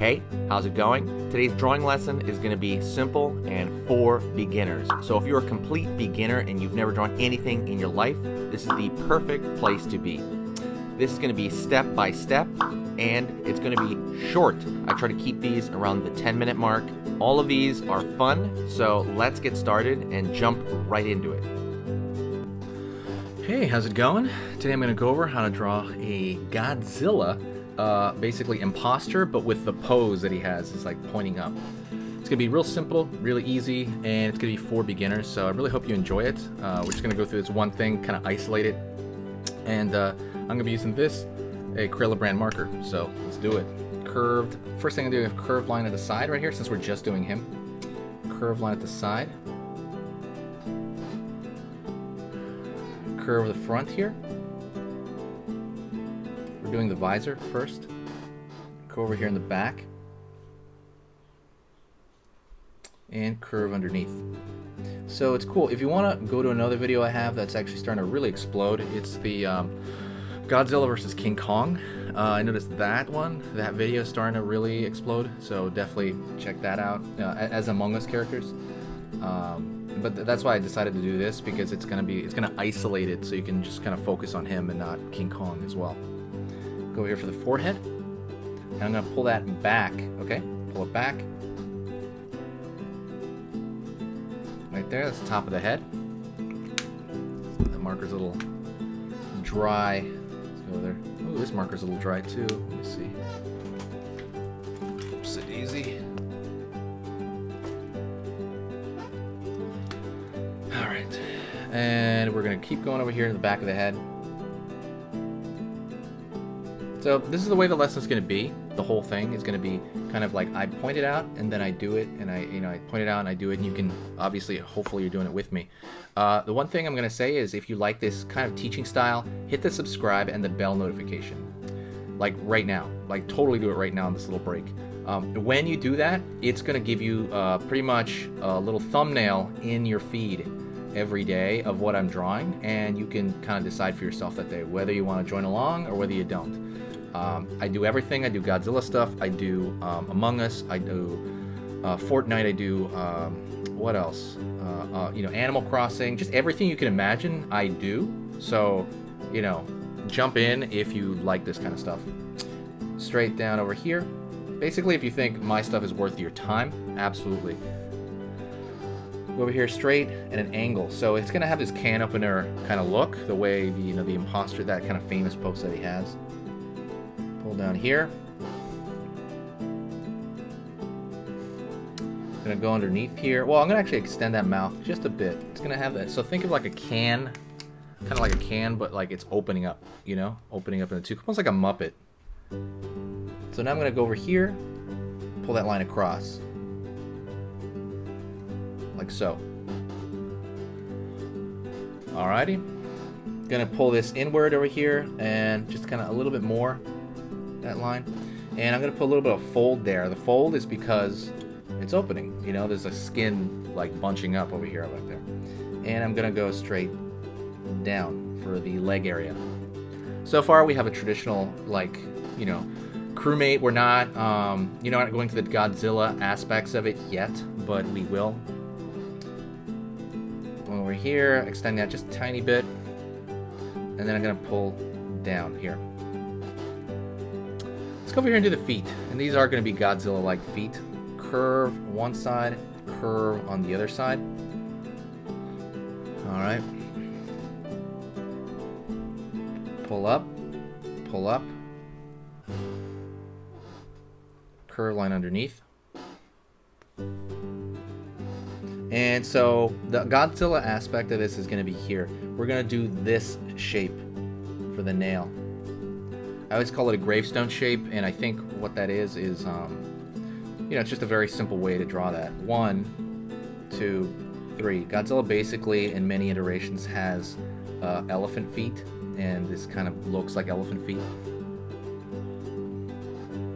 Hey, how's it going? Today's drawing lesson is going to be simple and for beginners. So if you're a complete beginner and you've never drawn anything in your life, this is the perfect place to be. This is going to be step by step and it's going to be short. I try to keep these around the 10-minute mark. All of these are fun, so let's get started and jump right into it. Hey, how's it going? Today I'm going to go over how to draw a Godzilla basically imposter, but with the pose that he has is like pointing up. It's gonna be real simple, really easy, and it's gonna be for beginners, so I really hope you enjoy it. We're just gonna go through this one thing, kind of isolate it, and I'm gonna be using this, a Crayola brand marker, so let's do it. Curved, first thing I'm gonna do is a curved line at the side right here, since we're just doing him. Curved line at the side. Curve the front here. We're doing the visor first. Go over here in the back. And curve underneath. So it's cool. If you want to go to another video I have that's actually starting to really explode, it's the Godzilla versus King Kong. I noticed that video is starting to really explode, so definitely check that out as Among Us characters. But that's why I decided to do this, because it's gonna isolate it so you can just kind of focus on him and not King Kong as well. Go over here for the forehead, and I'm going to pull that back, okay? Pull it back. Right there, that's the top of the head. That marker's a little dry. Let's go there. Oh, this marker's a little dry too. Let me see. Oops, it easy. Alright, and we're going to keep going over here to the back of the head. So this is the way the lesson's going to be. The whole thing is going to be kind of like I point it out and then I do it, and I point it out and I do it, and you can obviously, hopefully you're doing it with me. The one thing I'm going to say is, if you like this kind of teaching style, hit the subscribe and the bell notification. Like right now, like totally do it right now in this little break. When you do that, it's going to give you pretty much a little thumbnail in your feed every day of what I'm drawing, and you can kind of decide for yourself that day whether you want to join along or whether you don't. I do everything. I do Godzilla stuff. I do Among Us. I do Fortnite. I do what else? Animal Crossing. Just everything you can imagine, I do. So, jump in if you like this kind of stuff. Straight down over here. Basically, if you think my stuff is worth your time, absolutely. Go over here straight at an angle. So it's gonna have this can opener kind of look, the way the imposter, that kind of famous pose that he has. Pull down here. Gonna go underneath here. Well, I'm gonna actually extend that mouth just a bit. It's gonna have that. So think of like a can, kind of like a can, but like it's opening up. Opening up into two, almost like a Muppet. So now I'm gonna go over here, pull that line across, like so. Alrighty. Gonna pull this inward over here and just kind of a little bit more. That line, and I'm gonna put a little bit of fold there. The fold is because it's opening. There's a skin like bunching up over here, like there. And I'm gonna go straight down for the leg area. So far, we have a traditional crewmate. We're not not going to the Godzilla aspects of it yet, but we will. Over here, extend that just a tiny bit, and then I'm gonna pull down here. Let's go over here and do the feet. And these are going to be Godzilla-like feet. Curve one side, curve on the other side. Alright. Pull up, pull up. Curve line underneath. And so the Godzilla aspect of this is going to be here. We're going to do this shape for the nail. I always call it a gravestone shape, and I think what that is it's just a very simple way to draw that. 1, 2, 3. Godzilla basically, in many iterations, has elephant feet, and this kind of looks like elephant feet.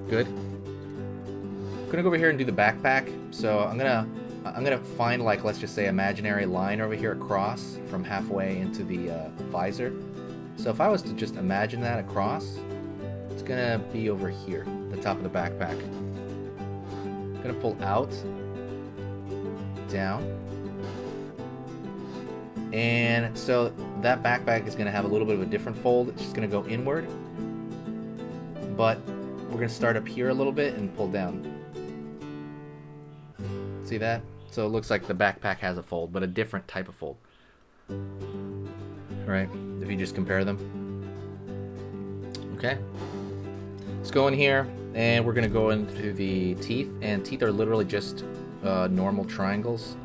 Good. I'm gonna go over here and do the backpack. So I'm gonna find, like, let's just say, imaginary line over here across from halfway into the visor. So if I was to just imagine that across, it's gonna be over here, the top of the backpack. gonna pull out, down, and so that backpack is gonna have a little bit of a different fold. It's just gonna go inward, but we're gonna start up here a little bit and pull down. See that? So it looks like the backpack has a fold, but a different type of fold. Right? If you just compare them. Okay. Let's go in here, and we're gonna go into the teeth, and teeth are literally just normal triangles.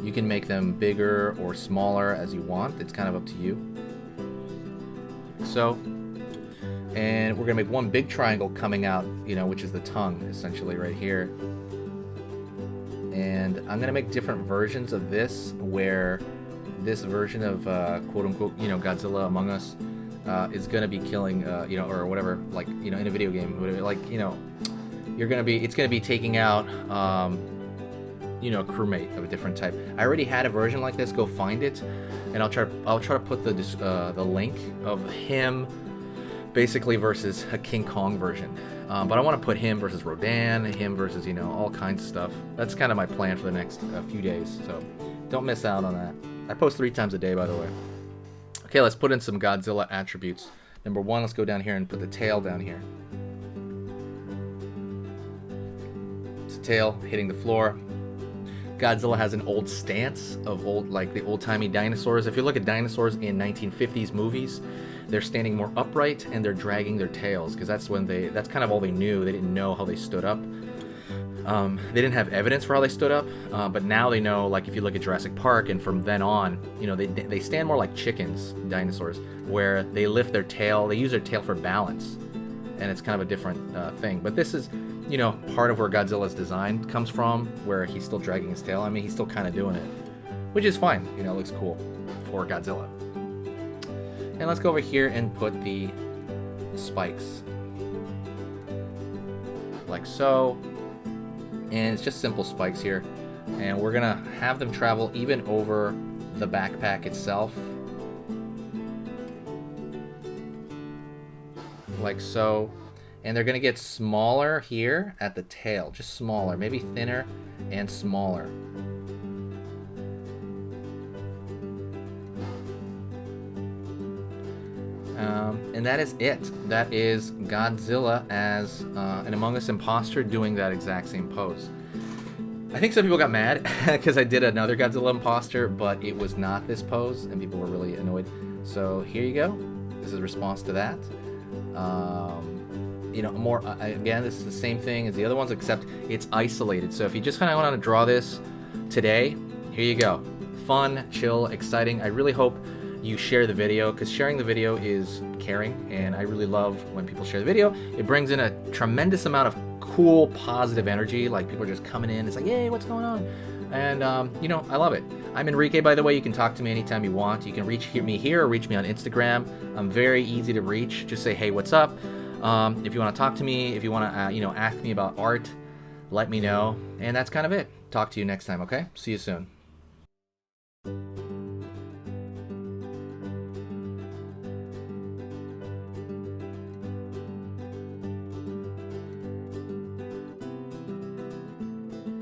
You can make them bigger or smaller as you want. It's kind of up to you. So, and we're gonna make one big triangle coming out, you know, which is the tongue, essentially right here. And I'm gonna make different versions of this, where this version of quote unquote, you know, Godzilla Among Us is gonna be killing, you know, or whatever, like, you know, in a video game, like, you know, it's gonna be taking out, you know, a crewmate of a different type. I already had a version like this. Go find it, and I'll try to put the link of him, basically versus a King Kong version. But I want to put him versus Rodan, him versus, you know, all kinds of stuff. That's kind of my plan for the next few days. So don't miss out on that. I post 3 times a day, by the way. Okay, let's put in some Godzilla attributes. Number 1, let's go down here and put the tail down here. It's a tail hitting the floor. Godzilla has an old stance of like the old-timey dinosaurs. If you look at dinosaurs in 1950s movies, they're standing more upright and they're dragging their tails, because that's kind of all they knew. They didn't know how they stood up. They didn't have evidence for how they stood up, but now they know. Like if you look at Jurassic Park, and from then on, you know, they stand more like chickens, dinosaurs, where they lift their tail. They use their tail for balance, and it's kind of a different thing. But this is, you know, part of where Godzilla's design comes from, where he's still dragging his tail. I mean, he's still kind of doing it, which is fine. You know, it looks cool for Godzilla. And let's go over here and put the spikes. Like so. And it's just simple spikes here. And we're gonna have them travel even over the backpack itself. Like so. And they're gonna get smaller here at the tail. Just smaller, maybe thinner and smaller. And that is it. That is Godzilla as an Among Us imposter doing that exact same pose. I think some people got mad because I did another Godzilla imposter, but it was not this pose, and people were really annoyed. So here you go. This is a response to that. You know, again, this is the same thing as the other ones, except it's isolated. So if you just kind of want to draw this today, here you go. Fun, chill, exciting. I really hope you share the video, because sharing the video is caring, and I really love when people share the video. It brings in a tremendous amount of cool, positive energy. Like, people are just coming in. It's like, yay, what's going on? And, you know, I love it. I'm Enrique, by the way. You can talk to me anytime you want. You can reach me here or reach me on Instagram. I'm very easy to reach. Just say, hey, what's up? If you want to talk to me, if you want to, you know, ask me about art, let me know. And that's kind of it. Talk to you next time, okay? See you soon.